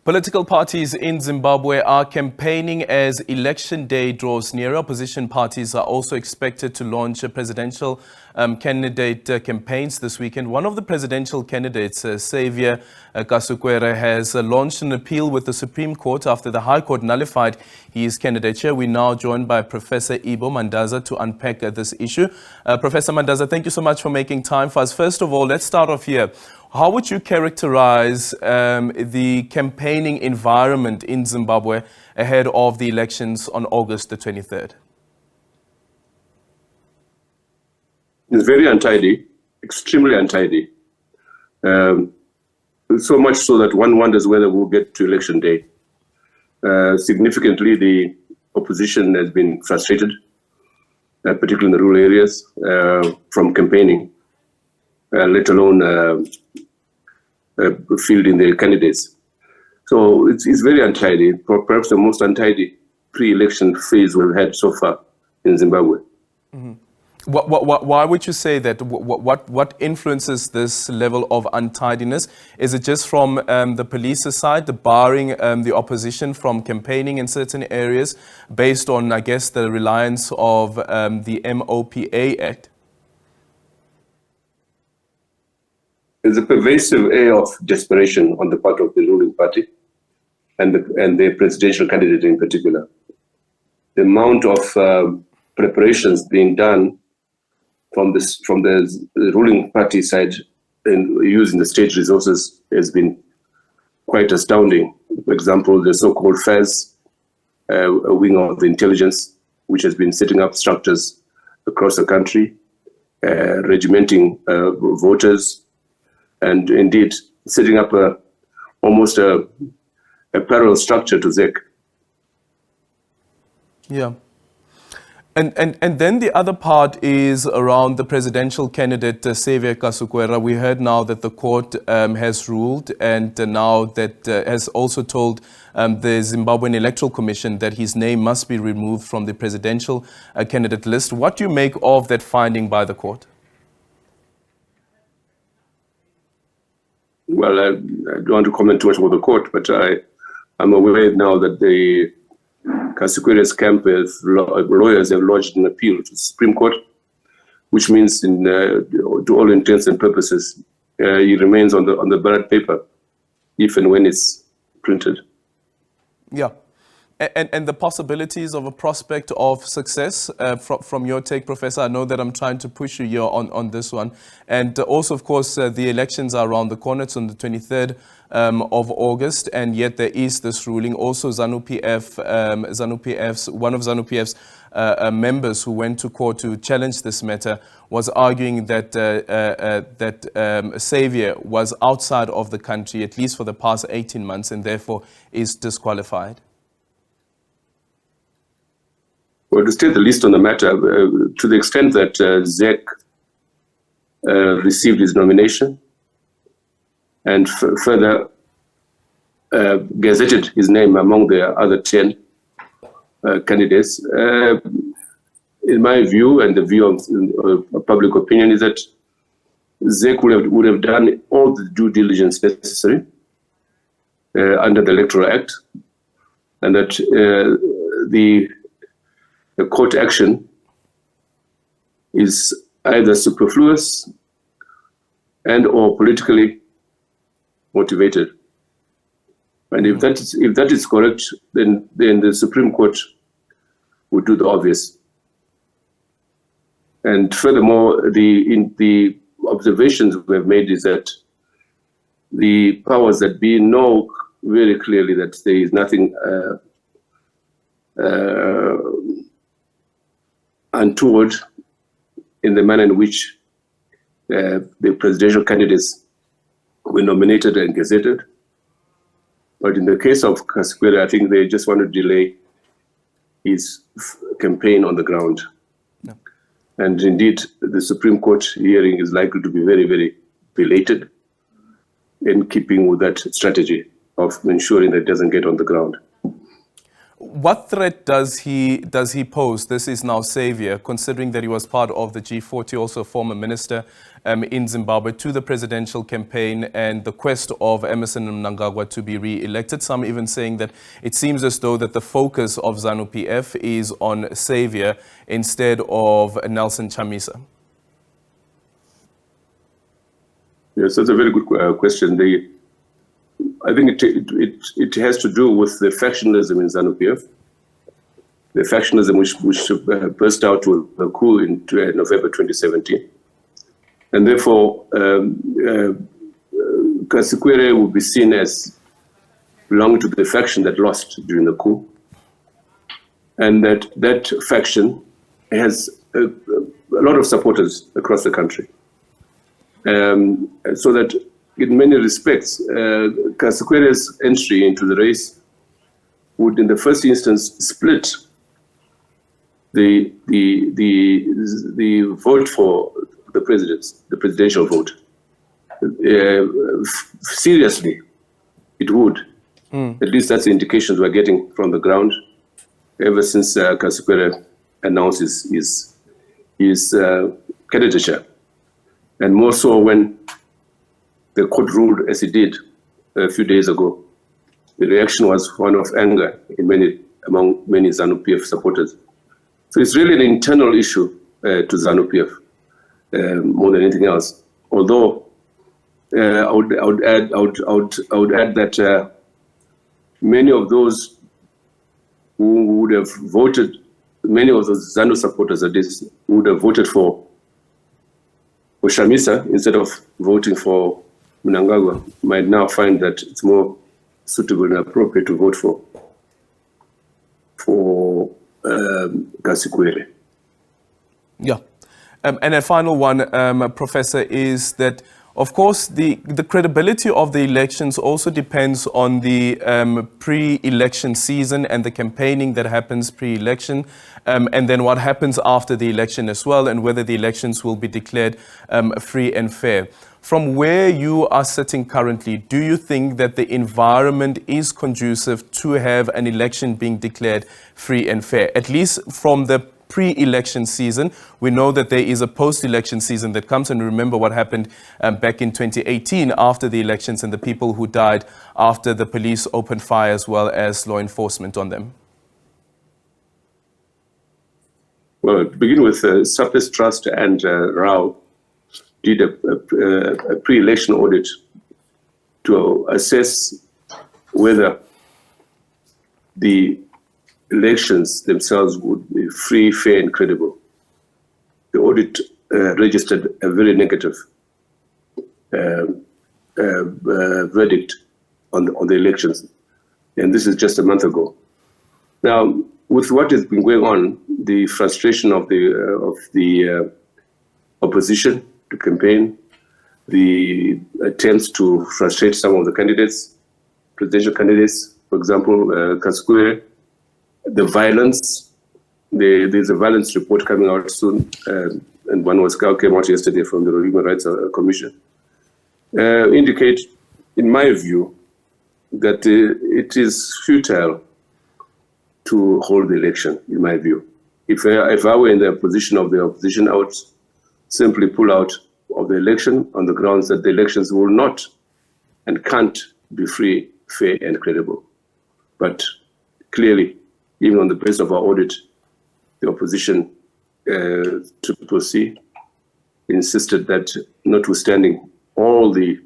Political parties in Zimbabwe are campaigning as election day draws nearer. Opposition parties are also expected to launch presidential candidate campaigns this weekend. One of the presidential candidates, Saviour Kasukuwere, has launched an appeal with the Supreme Court after the High Court nullified his candidature. We're now joined by Professor Ibbo Mandaza to unpack this issue. Professor Mandaza, thank you so much for making time for us. First of all, let's start off here. How would you characterize the campaigning environment in Zimbabwe ahead of the elections on August the 23rd? It's very untidy, extremely untidy. So much so that one wonders whether we'll get to election day. Significantly, the opposition has been frustrated, particularly in the rural areas, from campaigning, let alone fielding their candidates. So it's very untidy, perhaps the most untidy pre-election phase we've had so far in Zimbabwe. Mm-hmm. Why would you say that? What influences this level of untidiness? Is it just from the police's side, the barring the opposition from campaigning in certain areas based on, I guess, the reliance of the MOPA Act? There's a pervasive air of desperation on the part of the ruling party and the presidential candidate in particular. The amount of preparations being done from the ruling party side and using the state resources has been quite astounding. For example, the so-called FAS, a wing of the intelligence, which has been setting up structures across the country, regimenting voters, and indeed setting up almost a parallel structure to ZEC. Yeah. And then the other part is around the presidential candidate, Saviour Kasukuwere. We heard now that the court has ruled and now that has also told the Zimbabwean Electoral Commission that his name must be removed from the presidential candidate list. What do you make of that finding by the court? Well, I don't want to comment too much about the court, but I'm aware now that the Kasukuwere's camp lawyers have lodged an appeal to the Supreme Court, which means, to all intents and purposes, he remains on the ballot paper, if and when it's printed. Yeah. And the possibilities of a prospect of success from your take, Professor? I know that I'm trying to push you here on this one. And also, of course, the elections are around the corner. It's on the 23rd of August. And yet there is this ruling. Also, ZANU-PF's one of ZANU-PF's members who went to court to challenge this matter was arguing that Saviour was outside of the country, at least for the past 18 months, and therefore is disqualified. Well, to state the least on the matter, to the extent that ZEC received his nomination and further gazetted his name among the other 10 candidates, in my view and the view of public opinion is that ZEC would have done all the due diligence necessary under the Electoral Act, and that the court action is either superfluous and or politically motivated. And if that is correct, then the Supreme Court would do the obvious. And furthermore, the observations we have made is that the powers that be know very clearly that there is nothing untoward in the manner in which the presidential candidates were nominated and gazetted. But in the case of Kasukuwere, I think they just want to delay his campaign on the ground. No. And indeed, the Supreme Court hearing is likely to be very, very belated in keeping with that strategy of ensuring that it doesn't get on the ground. What threat does he pose? This is now Saviour, considering that he was part of the G40, also a former minister in Zimbabwe, to the presidential campaign and the quest of Emmerson Mnangagwa to be re-elected. Some even saying that it seems as though that the focus of ZANU-PF is on Saviour instead of Nelson Chamisa. Yes, that's a very good question. I think it has to do with the factionalism in ZANU-PF, the factionalism which burst out with the coup in November 2017. And therefore, Kasukuwere will be seen as belonging to the faction that lost during the coup. And that faction has a lot of supporters across the country. So that in many respects, Kasukuwere's entry into the race would, in the first instance, split the vote for the presidential vote. Seriously, it would. At least that's the indications we're getting from the ground ever since Kasukuwere announced his candidature. And more so when the court ruled as it did a few days ago. The reaction was one of anger among many ZANU-PF supporters. So it's really an internal issue to ZANU-PF more than anything else. Although I would add that many of those who would have voted, many of those ZANU supporters at least, would have voted for Chamisa instead of voting for Mnangagwa, might now find that it's more suitable and appropriate to vote for Kasukuwere. Yeah. And a final one, Professor, is that, of course, the credibility of the elections also depends on the pre-election season and the campaigning that happens pre-election, and then what happens after the election as well, and whether the elections will be declared free and fair. From where you are sitting currently, do you think that the environment is conducive to have an election being declared free and fair, at least from the pre-election season? We know that there is a post-election season that comes, and remember what happened back in 2018 after the elections and the people who died after the police opened fire as well as law enforcement on them. Well, to begin with, Surplus Trust and Rao did a pre-election audit to assess whether the elections themselves would be free, fair, and credible. The audit registered a very negative verdict on the elections, and this is just a month ago. Now, with what has been going on, the frustration of the opposition to campaign, the attempts to frustrate some of the candidates, presidential candidates, for example, Kasukuwere, the violence, there's a violence report coming out soon, and one came out yesterday from the Human Rights Commission, indicate, in my view, that it is futile to hold the election, in my view. If I were in the position of the opposition, I would simply pull out of the election on the grounds that the elections will not and can't be free, fair, and credible. But clearly, even on the basis of our audit, the opposition to C insisted that, notwithstanding all the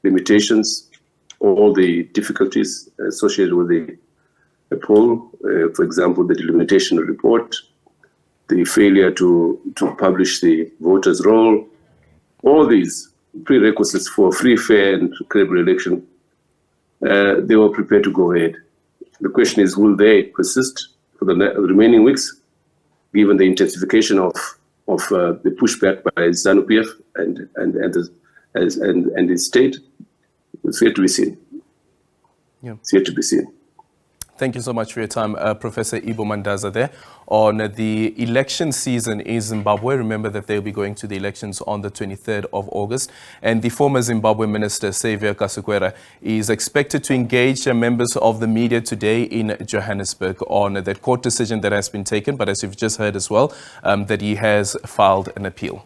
limitations, all the difficulties associated with the poll, for example, the delimitation report, the failure to publish the voters' roll, all these prerequisites for a free, fair, and credible election, they were prepared to go ahead. The question is, will they persist for the remaining weeks, given the intensification of the pushback by ZANU-PF and the state? It's yet to be seen. Yeah. It's yet to be seen. Thank you so much for your time, Professor Ibbo Mandaza there on the election season in Zimbabwe. Remember that they'll be going to the elections on the 23rd of August. And the former Zimbabwe Minister, Saviour Kasukuwere, is expected to engage members of the media today in Johannesburg on the court decision that has been taken. But as you've just heard as well, that he has filed an appeal.